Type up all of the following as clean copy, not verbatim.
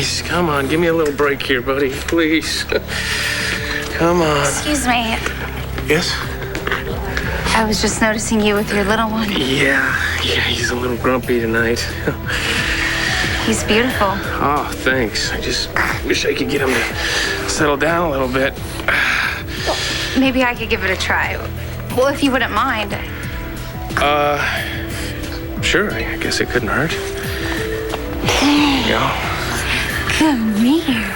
Jeez, come on, give me a little break here, buddy, please. Come on. Excuse me. Yes? I was just noticing you with your little one. Yeah, he's a little grumpy tonight. He's beautiful. Oh, thanks. I just wish I could get him to settle down a little bit. Maybe I could give it a try. Well, if you wouldn't mind. Sure, I guess it couldn't hurt. There you go. Come here.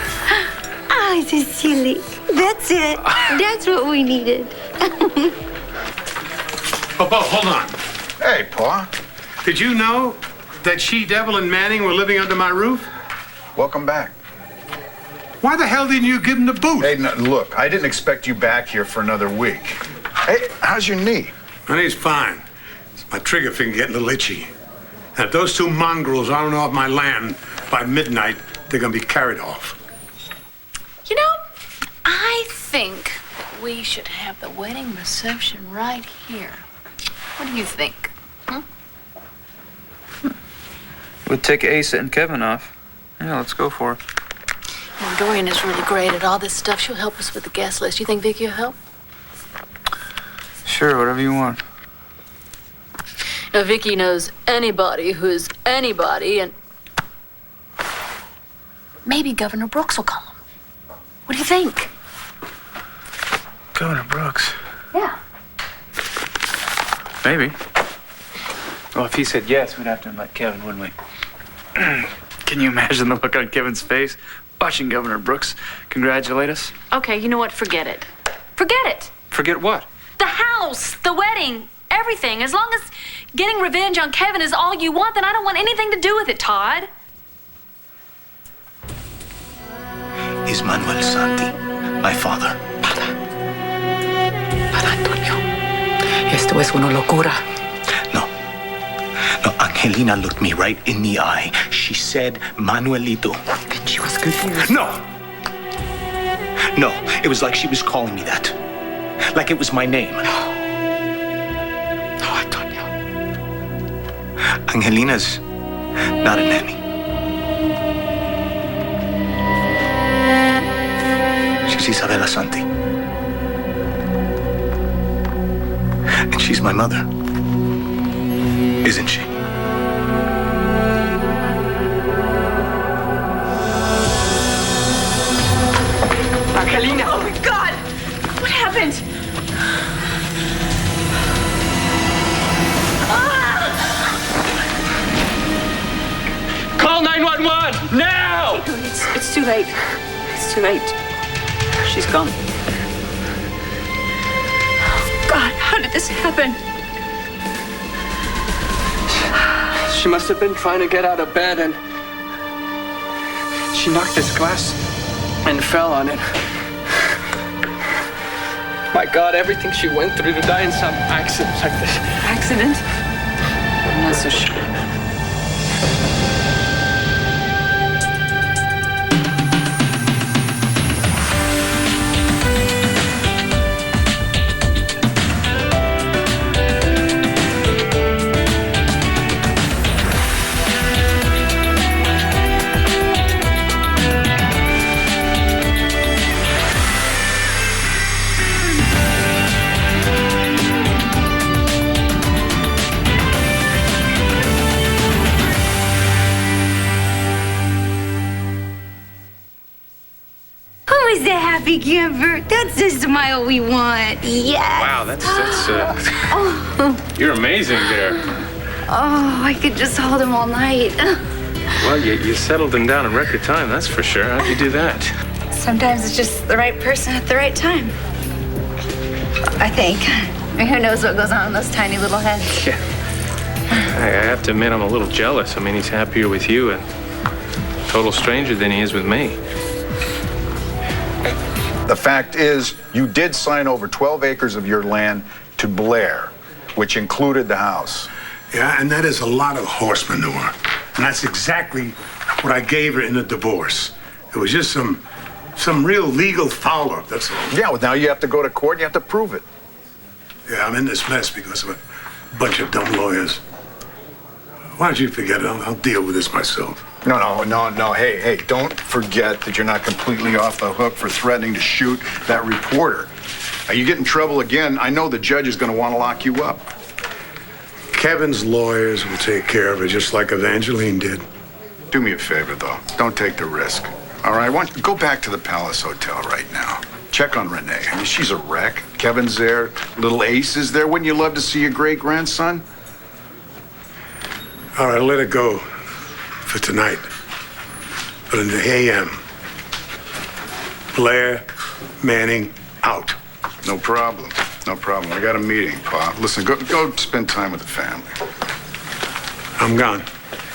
Oh, so silly. That's it. That's what we needed. Oh, Bo, hold on. Hey, Pa. Did you know that She-Devil and Manning were living under my roof? Welcome back. Why the hell didn't you give them the boot? Hey, look, I didn't expect you back here for another week. Hey, how's your knee? My knee's fine. My trigger finger getting a little itchy. And if those two mongrels aren't off my land by midnight, they're gonna be carried off. You know, I think we should have the wedding reception right here. What do you think? We'll take Asa and Kevin off. Yeah, let's go for it. Well, Dorian is really great at all this stuff. She'll help us with the guest list. You think Vicky will help? Sure, whatever you want. Now, Vicky knows anybody who's anybody, and maybe Governor Brooks will call him. What do you think? Governor Brooks. Yeah. Maybe. Well, if he said yes, we'd have to invite Kevin, wouldn't we? Can you imagine the look on Kevin's face watching Governor Brooks congratulate us? Okay, you know what? Forget it. Forget it. Forget what? The house, the wedding, everything. As long as getting revenge on Kevin is all you want, then I don't want anything to do with it, Todd. Is Manuel Santi my father? Para, Antonio. Esto es una locura. No, Angelina looked me right in the eye. She said, Manuelito. Then she was confused. No, it was like she was calling me that. Like it was my name. No, Antonio. Angelina's not a nanny. She's Isabela Santi. And she's my mother. Isn't she? Angelina! Oh, my God! What happened? Call 911 now! It's too late. It's too late. She's gone. Oh, God, how did this happen? She must have been trying to get out of bed and she knocked this glass and fell on it. My God, everything she went through to die in some accident like this. Accident? I'm not so sure. Who is the happy camper? That's the smile we want. Yes. Wow, you're amazing there. Oh, I could just hold him all night. Well, you settled him down in record time, that's for sure. How'd you do that? Sometimes it's just the right person at the right time. I think. I mean, who knows what goes on in those tiny little heads? Yeah. I have to admit, I'm a little jealous. I mean, he's happier with you and a total stranger than he is with me. The fact is, you did sign over 12 acres of your land to Blair, which included the house. Yeah, and that is a lot of horse manure. And that's exactly what I gave her in the divorce. It was just some real legal foul-up, that's all. Yeah, well, now you have to go to court, you have to prove it. Yeah, I'm in this mess because of a bunch of dumb lawyers. Why don't you forget it? I'll deal with this myself. No. Hey, don't forget that you're not completely off the hook for threatening to shoot that reporter. You get in trouble again, I know the judge is going to want to lock you up. Kevin's lawyers will take care of it, just like Evangeline did. Do me a favor, though. Don't take the risk. All right? Go back to the Palace Hotel right now. Check on Renee. I mean, she's a wreck. Kevin's there. Little Ace is there. Wouldn't you love to see your great-grandson? All right, let it go for tonight. But in the AM, Blair, Manning, out. No problem. I got a meeting, Pa. Listen, go spend time with the family. I'm gone.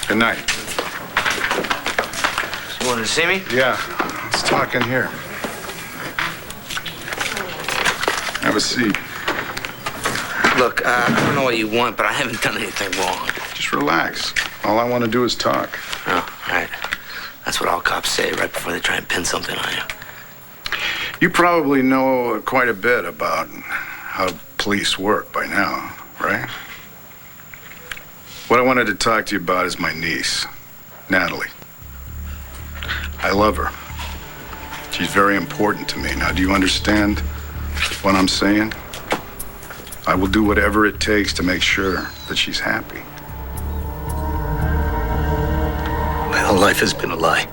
Good night. You wanted to see me? Yeah, let's talk in here. Have a seat. Look, I don't know what you want, but I haven't done anything wrong. Just relax. All I want to do is talk. Oh, all right. That's what all cops say right before they try and pin something on you. You probably know quite a bit about how police work by now, right? What I wanted to talk to you about is my niece, Natalie. I love her. She's very important to me. Now, do you understand what I'm saying? I will do whatever it takes to make sure that she's happy. My whole life has been a lie.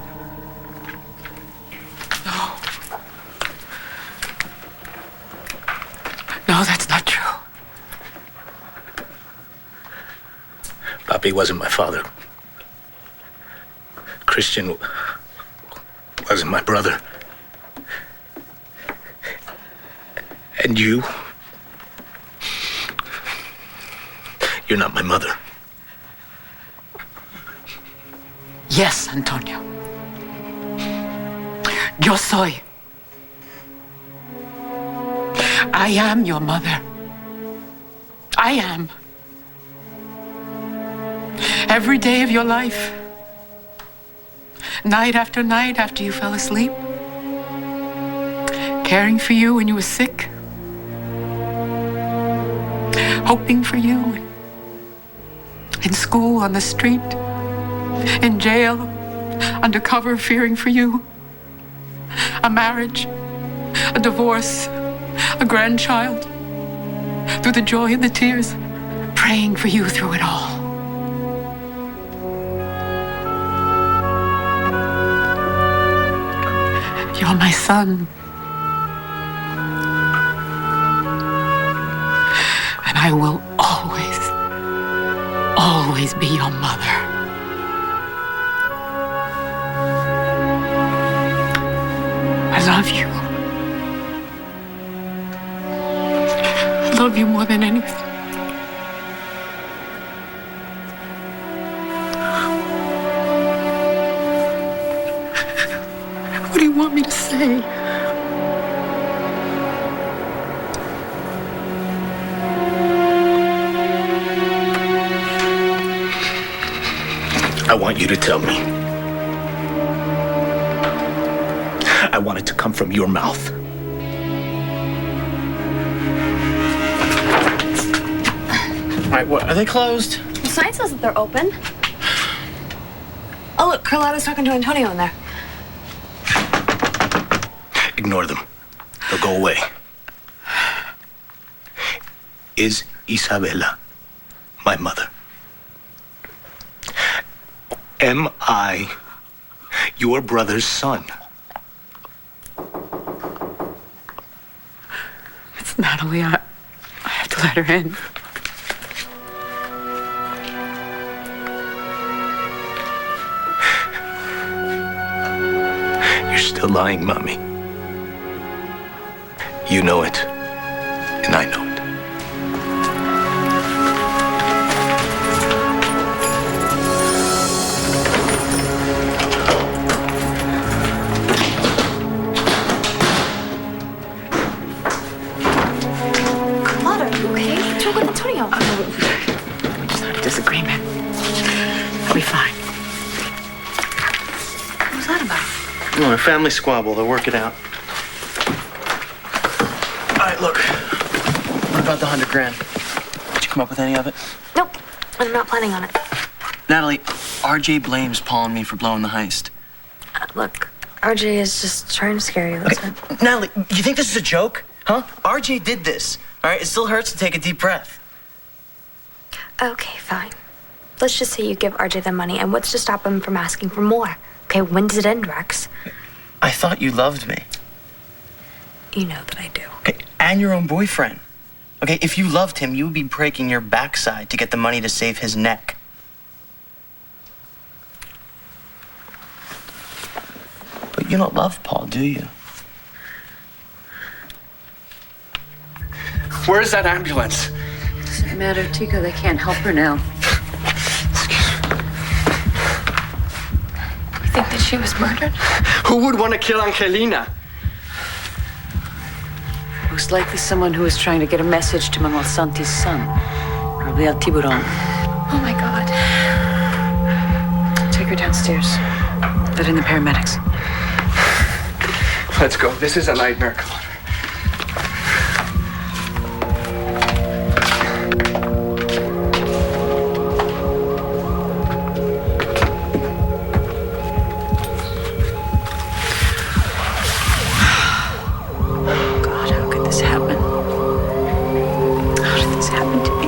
No, that's not true. Papi wasn't my father. Christian wasn't my brother. And you're not my mother. Yes, Antonio. Yo soy. I am your mother. I am. Every day of your life, night after night after you fell asleep, caring for you when you were sick, hoping for you in school, on the street, in jail, undercover, fearing for you, a marriage, a divorce, a grandchild, through the joy and the tears, praying for you through it all. You're my son. And I will always be your mother. I love you. I love you more than anything. What do you want me to say? I want you to tell me. I want it to come from your mouth. All right, what, are they closed? The sign says that they're open. Oh, look, Carlotta's talking to Antonio in there. Ignore them. They'll go away. Is Isabella my mother? Am I your brother's son? It's Natalie. I have to let her in. You're still lying, Mommy. You know it, and I know it. Carlotta, are you okay? What's wrong with Antonio? Just had a disagreement. I'll be fine. What was that about? No, a family squabble. They'll work it out. All right, look. What about the $100,000? Did you come up with any of it? Nope, I'm not planning on it. Natalie, RJ blames Paul and me for blowing the heist. Look, RJ is just trying to scare you, that's it. Natalie, you think this is a joke? Huh? RJ did this, all right? It still hurts to take a deep breath. Okay, fine. Let's just say you give RJ the money, and what's to stop him from asking for more? Okay, when does it end, Rex? I thought you loved me. You know that I do. Okay, and your own boyfriend. Okay, if you loved him, you would be breaking your backside to get the money to save his neck. But you don't love Paul, do you? Where's that ambulance? Doesn't matter, Tico. They can't help her now. You think that she was murdered? Who would want to kill Angelina? Most likely someone who was trying to get a message to Manuel Santi's son. Probably El Tiburon. Oh my God. Take her downstairs. Let in the paramedics. Let's go. This is a nightmare. Come on. God, how could this happen? How did this happen to me?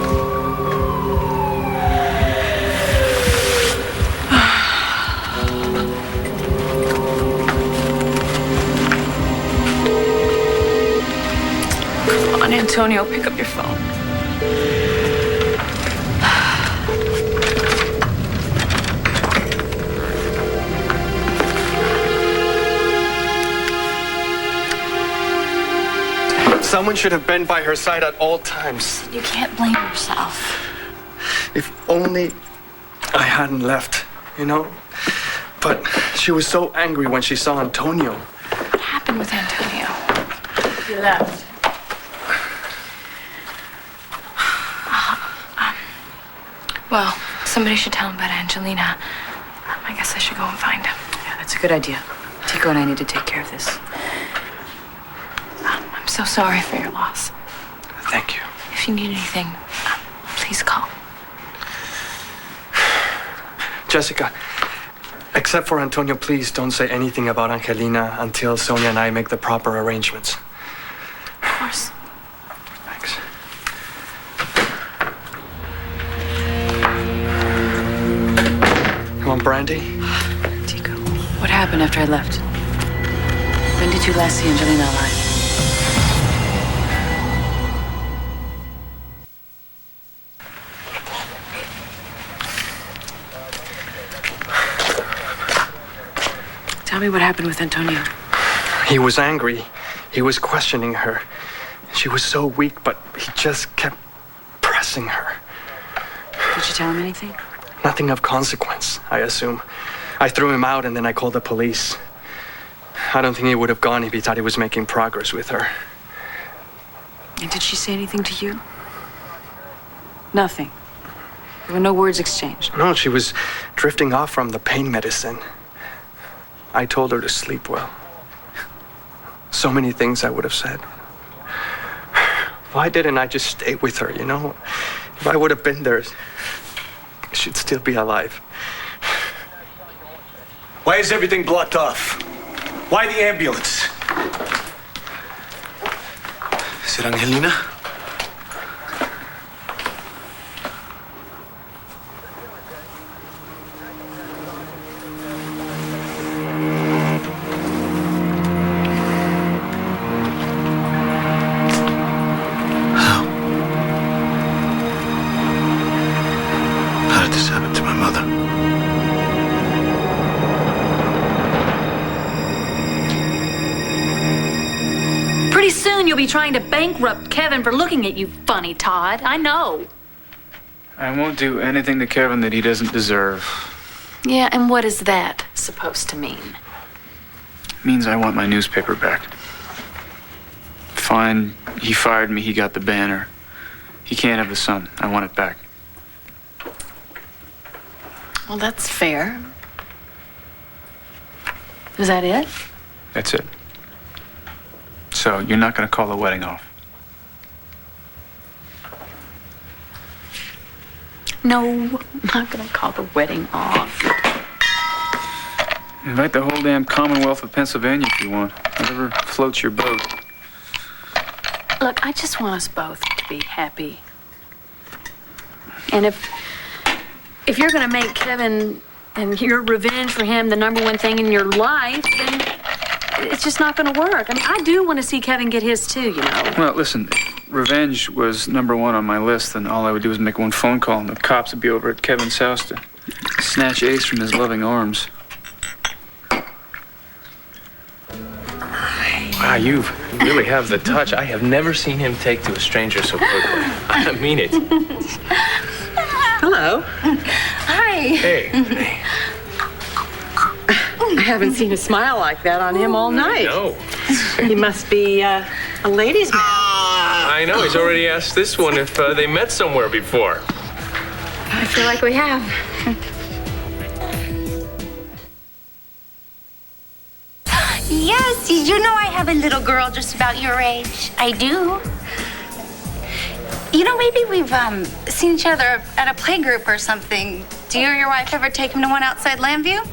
Come on, Antonio, pick up your phone. Someone should have been by her side at all times. You can't blame yourself. If only I hadn't left, you know? But she was so angry when she saw Antonio. What happened with Antonio? He left. Well, somebody should tell him about Angelina. I guess I should go and find him. Yeah, that's a good idea. Tico and I need to take care of this. I'm so sorry for your loss. Thank you. If you need anything, please call. Jessica, except for Antonio, please don't say anything about Angelina until Sonia and I make the proper arrangements. Of course. Thanks. You want brandy? Tico, what happened after I left? When did you last see Angelina alive? Tell me what happened with Antonio. He was angry. He was questioning her. She was so weak, but he just kept pressing her. Did you tell him anything? Nothing of consequence, I assume. I threw him out and then I called the police. I don't think he would have gone if he thought he was making progress with her. And did she say anything to you? Nothing. There were no words exchanged. No, she was drifting off from the pain medicine. I told her to sleep well. So many things I would have said. Why didn't I just stay with her, you know? If I would have been there, she'd still be alive. Why is everything blocked off? Why the ambulance? Is it Angelina? How did this happen to my mother? Pretty soon you'll be trying to bankrupt Kevin for looking at you funny, Todd. I know. I won't do anything to Kevin that he doesn't deserve. Yeah, and what is that supposed to mean? Means I want my newspaper back. Fine, he fired me, he got the banner. He can't have the Sun. I want it back. Well, that's fair. Is that it? That's it. So you're not going to call the wedding off? No, I'm not gonna call the wedding off. Invite the whole damn Commonwealth of Pennsylvania if you want. Whatever floats your boat. Look, I just want us both to be happy. And if you're gonna make Kevin and your revenge for him the number one thing in your life, then it's just not gonna work. I mean, I do want to see Kevin get his too, you know. Well, listen, revenge was number one on my list, and all I would do was make one phone call, and the cops would be over at Kevin's house to snatch Ace from his loving arms. Wow, you really have the touch. I have never seen him take to a stranger so quickly. I mean it. Hello. Hi. Hey. I haven't seen a smile like that on him all night. No. He must be a ladies' man. I know. He's already asked this one if they met somewhere before. I feel like we have. Yes, did you know I have a little girl just about your age? I do. You know, maybe we've seen each other at a playgroup or something. Do you or your wife ever take him to one outside Lambview?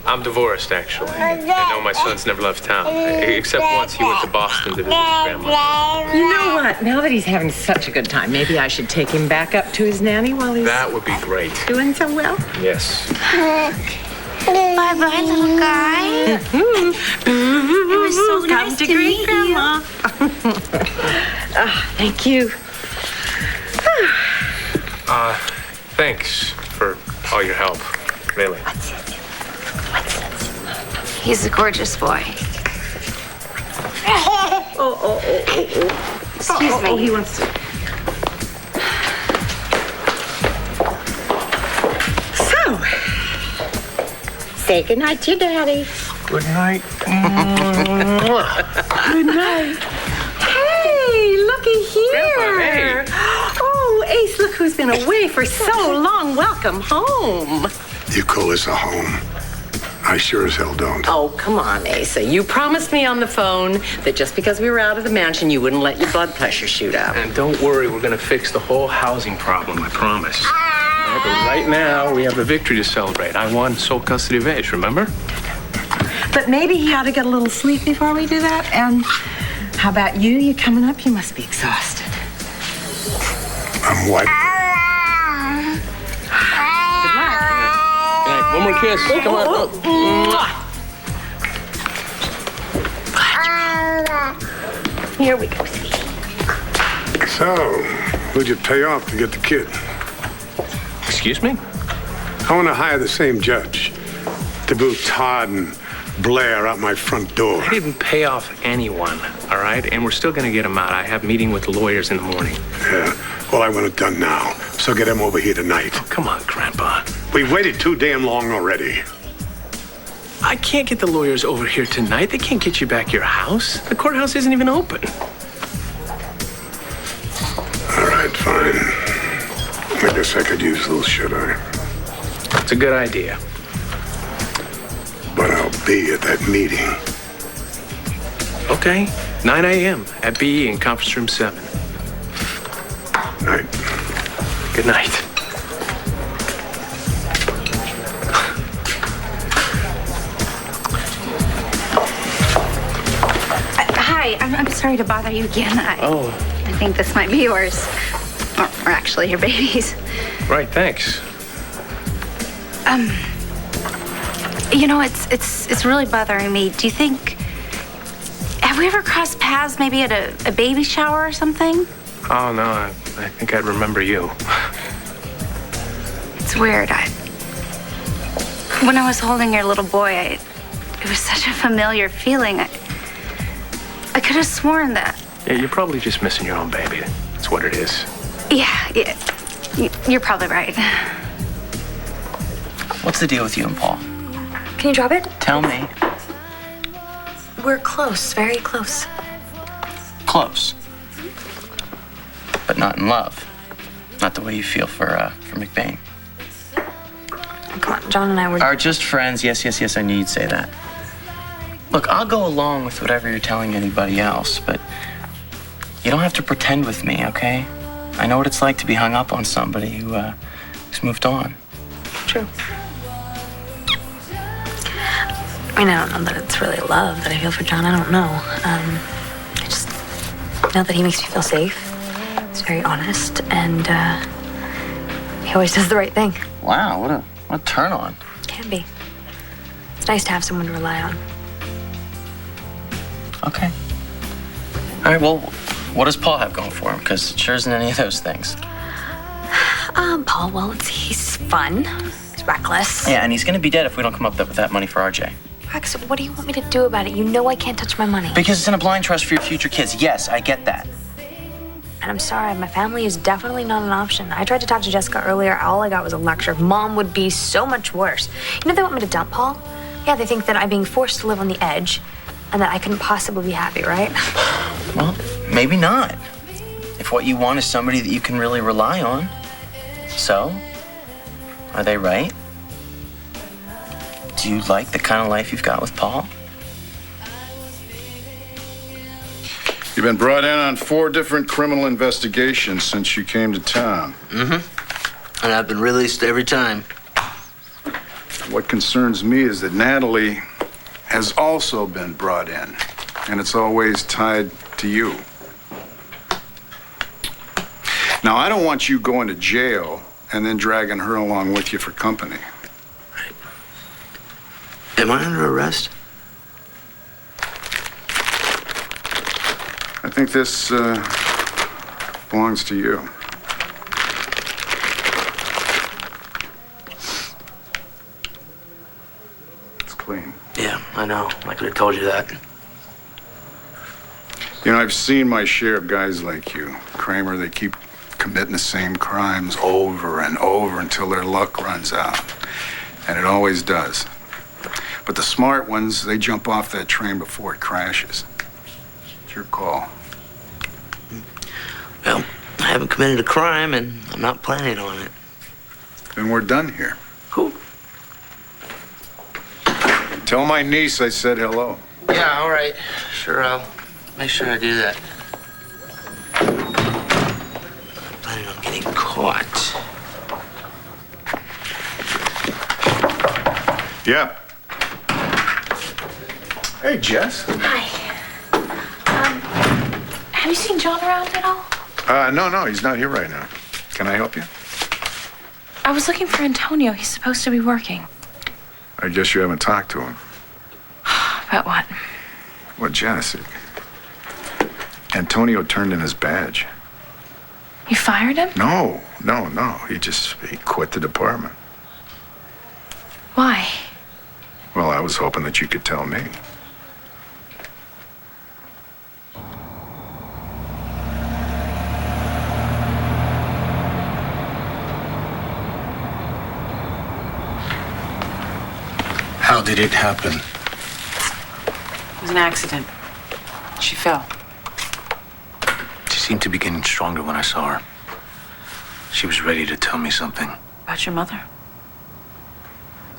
I'm divorced, actually. I know my son's never left town, except once he went to Boston to visit his grandmother. You know what? Now that he's having such a good time, maybe I should take him back up to his nanny while he's That would be great. doing so well. Yes. Bye-bye, little guy. It was so nice to meet you. Grandma. Thank you. Thanks for all your help, really. He's a gorgeous boy. Excuse me. He wants to. So, say goodnight to your daddy. Good night. Good night. Hey, looky here. Grandpa, hey. Oh, Ace, look who's been away for so long. Welcome home. You call this a home? I sure as hell don't. Oh, come on, Asa. You promised me on the phone that just because we were out of the mansion, you wouldn't let your blood pressure shoot up. And don't worry, we're going to fix the whole housing problem, I promise. Yeah, but right now, we have a victory to celebrate. I won sole custody of Ace, remember? But maybe he ought to get a little sleep before we do that. And how about you? You coming up? You must be exhausted. I'm what? Good luck. One more kiss. Come on. Here we go, sweetie. So, who'd you pay off to get the kid? Excuse me? I want to hire the same judge to boot Todd and Blair out my front door. I didn't pay off anyone, all right? And we're still going to get him out. I have a meeting with the lawyers in the morning. Yeah, well, I want it done now. So get him over here tonight. Oh, come on, Grandpa. We've waited too damn long already. I can't get the lawyers over here tonight. They can't get you back your house. The courthouse isn't even open. All right, fine. I guess I could use those, should I? It's a good idea. But I'll be at that meeting. Okay, 9 a.m. at BE in conference room 7. Night. Good night. Hi, I'm sorry to bother you again. I think this might be yours. Or actually your baby's. Right, thanks. You know, it's really bothering me. Do you think... Have we ever crossed paths maybe at a baby shower or something? Oh, no, I think I'd remember you. It's weird. When I was holding your little boy, it was such a familiar feeling. I could have sworn that. Yeah, you're probably just missing your own baby. That's what it is. Yeah. You're probably right. What's the deal with you and Paul? Can you drop it? Tell me. We're close, very close. Close. But not in love. Not the way you feel for McBain. Come on, John and I were... Are just friends. Yes, I knew you'd say that. Look, I'll go along with whatever you're telling anybody else, but you don't have to pretend with me, okay? I know what it's like to be hung up on somebody who He's moved on. True. I mean, I don't know that it's really love that I feel for John. I don't know. I just know that he makes me feel safe. He's very honest, and he always does the right thing. Wow, what a turn on. Can be. It's nice to have someone to rely on. Okay. All right, well, what does Paul have going for him? Because it sure isn't any of those things. Paul, well, he's fun. He's reckless. Yeah, and he's gonna be dead if we don't come up with that money for RJ. Rex, what do you want me to do about it? You know I can't touch my money. Because it's in a blind trust for your future kids. Yes, I get that. And I'm sorry, my family is definitely not an option. I tried to talk to Jessica earlier. All I got was a lecture. Mom would be so much worse. You know they want me to dump Paul? Yeah, they think that I'm being forced to live on the edge and that I couldn't possibly be happy, right? Well, maybe not. If what you want is somebody that you can really rely on. So, are they right? Do you like the kind of life you've got with Paul? You've been brought in on 4 different criminal investigations since you came to town. Mm-hmm. And I've been released every time. What concerns me is that Natalie has also been brought in, and it's always tied to you. Now, I don't want you going to jail and then dragging her along with you for company. Am I under arrest? I think this belongs to you. It's clean. Yeah, I know. I could have told you that. You know, I've seen my share of guys like you, Kramer. They keep committing the same crimes over and over until their luck runs out. And it always does. But the smart ones, they jump off that train before it crashes. It's your call. Well, I haven't committed a crime, and I'm not planning on it. Then we're done here. Cool. Tell my niece I said hello. Yeah, all right. Sure, I'll make sure I do that. I'm planning on getting caught. Yeah. Hey, Jess. Hi. Have you seen John around at all? No, he's not here right now. Can I help you? I was looking for Antonio. He's supposed to be working. I guess you haven't talked to him. About what? Well, Jess, Antonio turned in his badge. You fired him? No. He quit the department. Why? Well, I was hoping that you could tell me. How did it happen? It was an accident. She fell. She seemed to be getting stronger when I saw her. She was ready to tell me something. About your mother?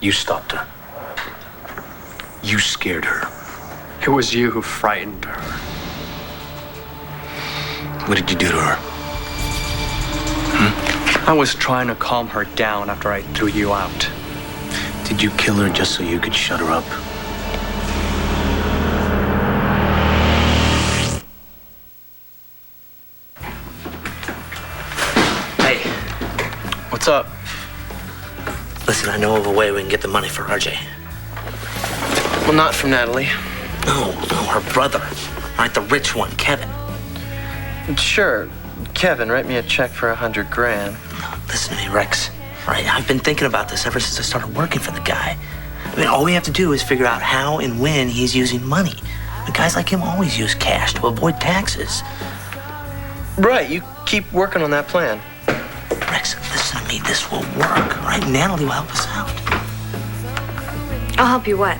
You stopped her. You scared her. It was you who frightened her. What did you do to her? I was trying to calm her down after I threw you out. Did you kill her just so you could shut her up? Hey. What's up? Listen, I know of a way we can get the money for RJ. Well, not from Natalie. No, her brother. Right, the rich one, Kevin. Sure. Kevin, write me a check for $100,000. Listen to me, Rex. Right, I've been thinking about this ever since I started working for the guy. I mean, all we have to do is figure out how and when he's using money. And guys like him always use cash to avoid taxes. Right, you keep working on that plan. Rex, listen to me. This will work, right? Natalie will help us out. I'll help you what?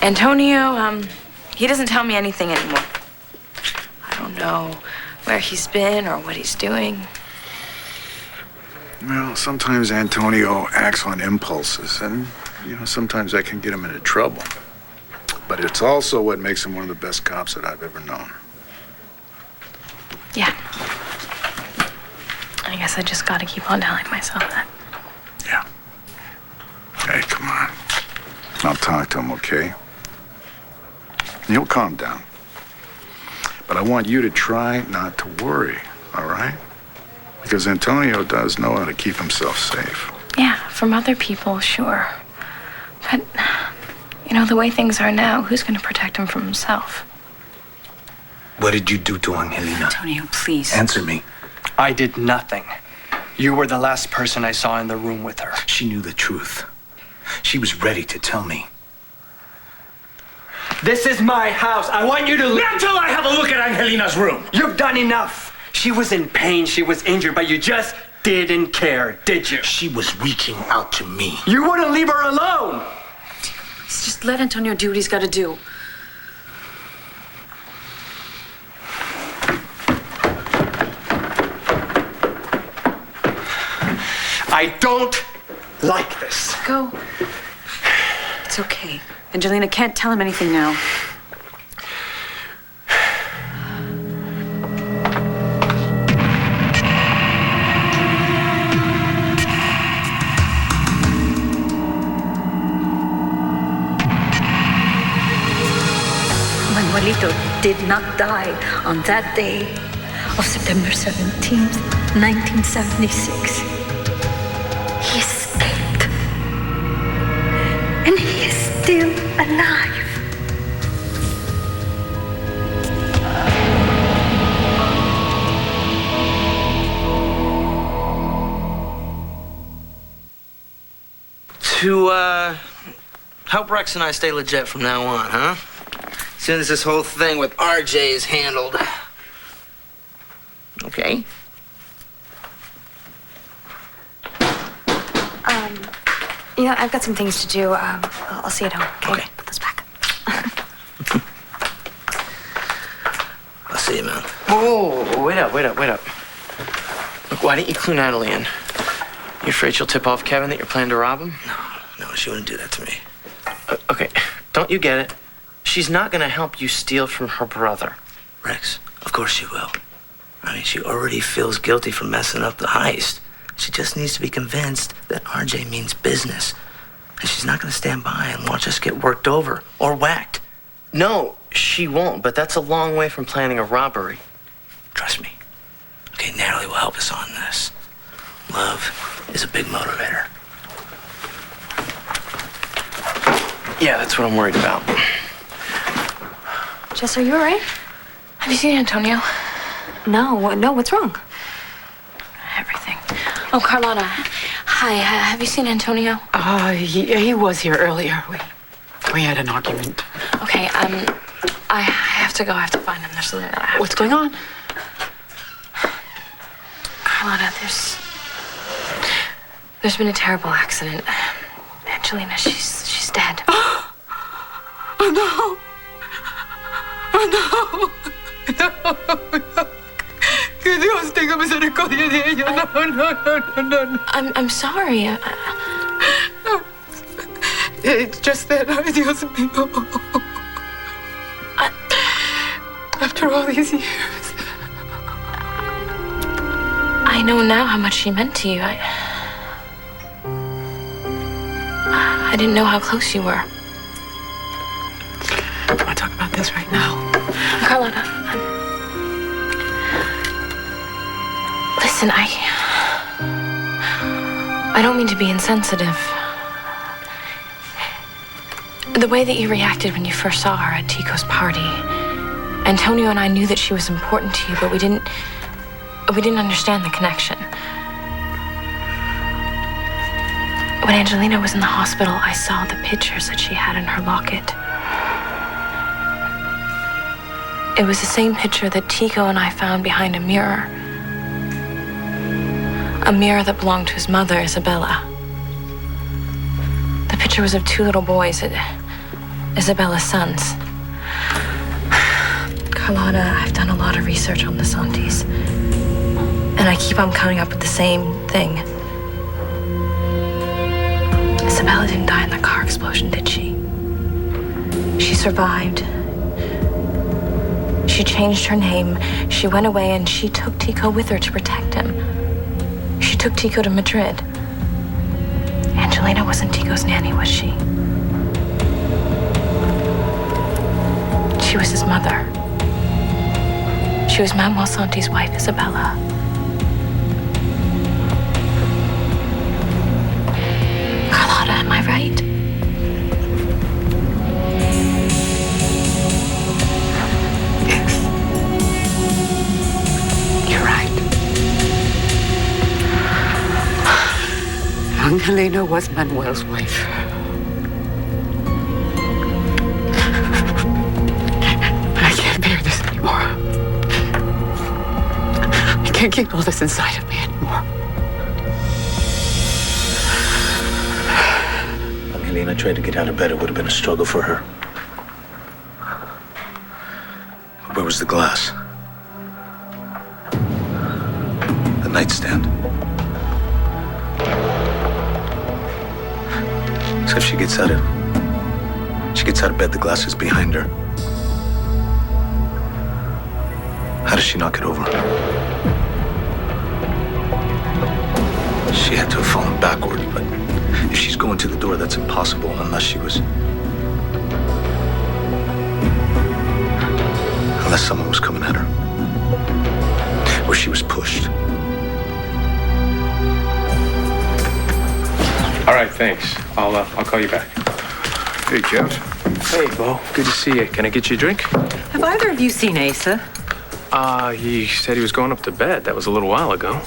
Antonio, he doesn't tell me anything anymore. I don't know where he's been or what he's doing. Well, sometimes Antonio acts on impulses, and, sometimes that can get him into trouble. But it's also what makes him one of the best cops that I've ever known. Yeah. guess I just gotta keep on telling myself that. Yeah. Hey, come on. I'll talk to him, okay? And he'll calm down. But I want you to try not to worry, all right? Because Antonio does know how to keep himself safe. Yeah, from other people, sure. But, you know, the way things are now, who's gonna protect him from himself? What did you do to Angelina? Antonio, please. Answer me. I did nothing. You were the last person I saw in the room with her. She knew the truth. She was ready to tell me. This is my house. I want you to leave. Not till I have a look at Angelina's room. You've done enough. She was in pain. She was injured, but you just didn't care, did you? She was reaching out to me. You wouldn't leave her alone. Just let Antonio do what he's got to do. I don't like this. Go. It's okay. Angelina can't tell him anything now. Manuelito did not die on that day of September 17th, 1976. He escaped. And he is still alive. To, help Rex and I stay legit from now on, huh? As soon as this whole thing with RJ is handled. Okay. You know, I've got some things to do. I'll see you at home, okay? Put this back. I'll see you, man. Whoa, wait up. Look, why didn't you clue Natalie in? You afraid she'll tip off Kevin that you're planning to rob him? No, she wouldn't do that to me. Okay, don't you get it? She's not gonna help you steal from her brother. Rex, of course she will. I mean, she already feels guilty for messing up the heist. She just needs to be convinced that RJ means business. And she's not gonna stand by and watch us get worked over or whacked. No, she won't, but that's a long way from planning a robbery. Trust me. Okay, Natalie will help us on this. Love is a big motivator. Yeah, that's what I'm worried about. Jess, are you all right? Have you seen Antonio? No, what's wrong? Everything. Oh, Carlotta. Hi, have you seen Antonio? He was here earlier. We had an argument. Okay, I have to go. I have to find him. There's something that I have What's going on? Carlotta, there's been a terrible accident. Angelina, she's dead. Oh, no. Oh, no. Que Dios tenga misericordia de ella. No. I'm sorry. It's just that, ay, Dios mío. After all these years. I know now how much she meant to you. I didn't know how close you were. I want to talk about this right now. Carlotta, listen, I don't mean to be insensitive. The way that you reacted when you first saw her at Tico's party. Antonio and I knew that she was important to you, but we didn't understand the connection. When Angelina was in the hospital, I saw the pictures that she had in her locket. It was the same picture that Tico and I found behind a mirror. A mirror that belonged to his mother, Isabella. The picture was of two little boys, Isabella's sons. Carlotta, I've done a lot of research on the Santis. And I keep on coming up with the same thing. Isabella didn't die in the car explosion, did she? She survived. She changed her name. She went away and she took Tico with her to protect him. She took Tico to Madrid. Angelina wasn't Tico's nanny, was she? She was his mother. She was Manuel Santi's wife, Isabella. Carlotta, am I right? Yes. You're right. Angelina was Manuel's wife. I can't bear this anymore. I can't keep all this inside of me anymore. Angelina tried to get out of bed. It would have been a struggle for her. Where was the glass? The nightstand. So if she gets out of bed, the glass is behind her. How does she knock it over? She had to have fallen backward, but if she's going to the door, that's impossible unless someone was coming at her. Or she was pushed. All right, thanks. I'll call you back. Hey, Jeff. Hey, Bo. Good to see you. Can I get you a drink? Have either of you seen Asa? He said he was going up to bed. That was a little while ago.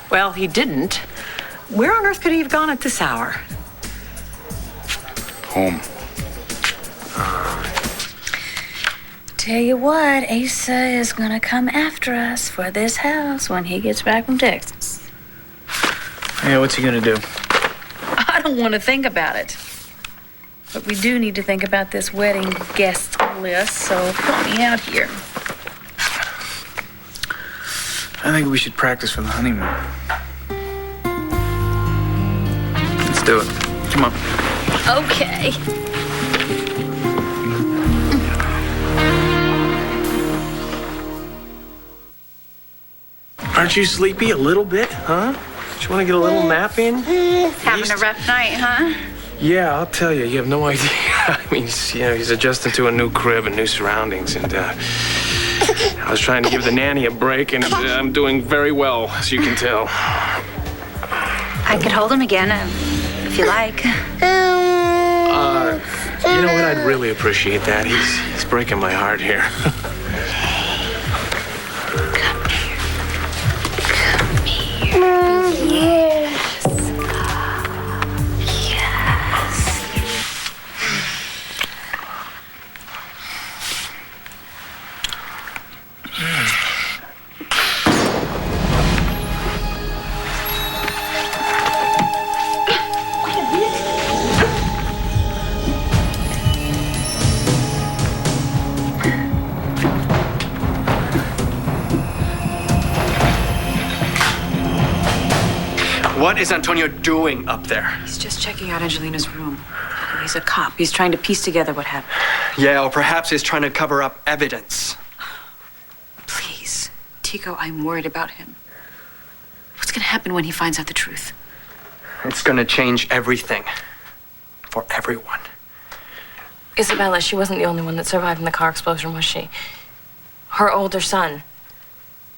Well, he didn't. Where on earth could he have gone at this hour? Home. Tell you what, Asa is gonna come after us for this house when he gets back from Texas. Yeah, what's he gonna do? I don't want to think about it. But we do need to think about this wedding guest list, so help me out here. I think we should practice for the honeymoon. Let's do it. Come on. Okay. Aren't you sleepy a little bit, huh? Do you want to get a little nap in? Having a rough night, huh? Yeah, I'll tell you. You have no idea. I mean, he's adjusting to a new crib and new surroundings, and I was trying to give the nanny a break, and I'm doing very well, as you can tell. I could hold him again if you like. You know what? I'd really appreciate that. He's breaking my heart here. Yes. What is Antonio doing up there? He's just checking out Angelina's room. He's a cop. He's trying to piece together what happened. Yeah, or perhaps he's trying to cover up evidence. Please, Tico, I'm worried about him. What's gonna happen when he finds out the truth? It's gonna change everything. For everyone. Isabella, she wasn't the only one that survived in the car explosion, was she? Her older son,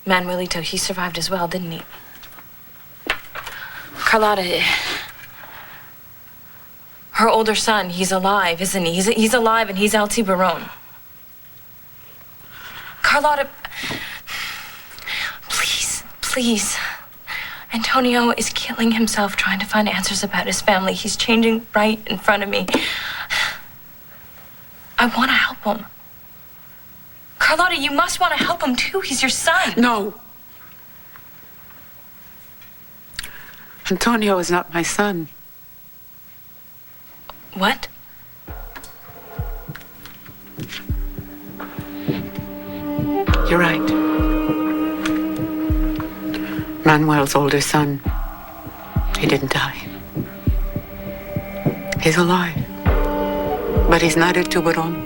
Manuelito, he survived as well, didn't he? Carlotta, her older son, he's alive, isn't he? He's alive, and he's El Tiburon. Carlotta, please. Antonio is killing himself trying to find answers about his family. He's changing right in front of me. I want to help him. Carlotta, you must want to help him too. He's your son. No. Antonio is not my son. What? You're right. Manuel's older son. He didn't die. He's alive. But he's not a Tiburon.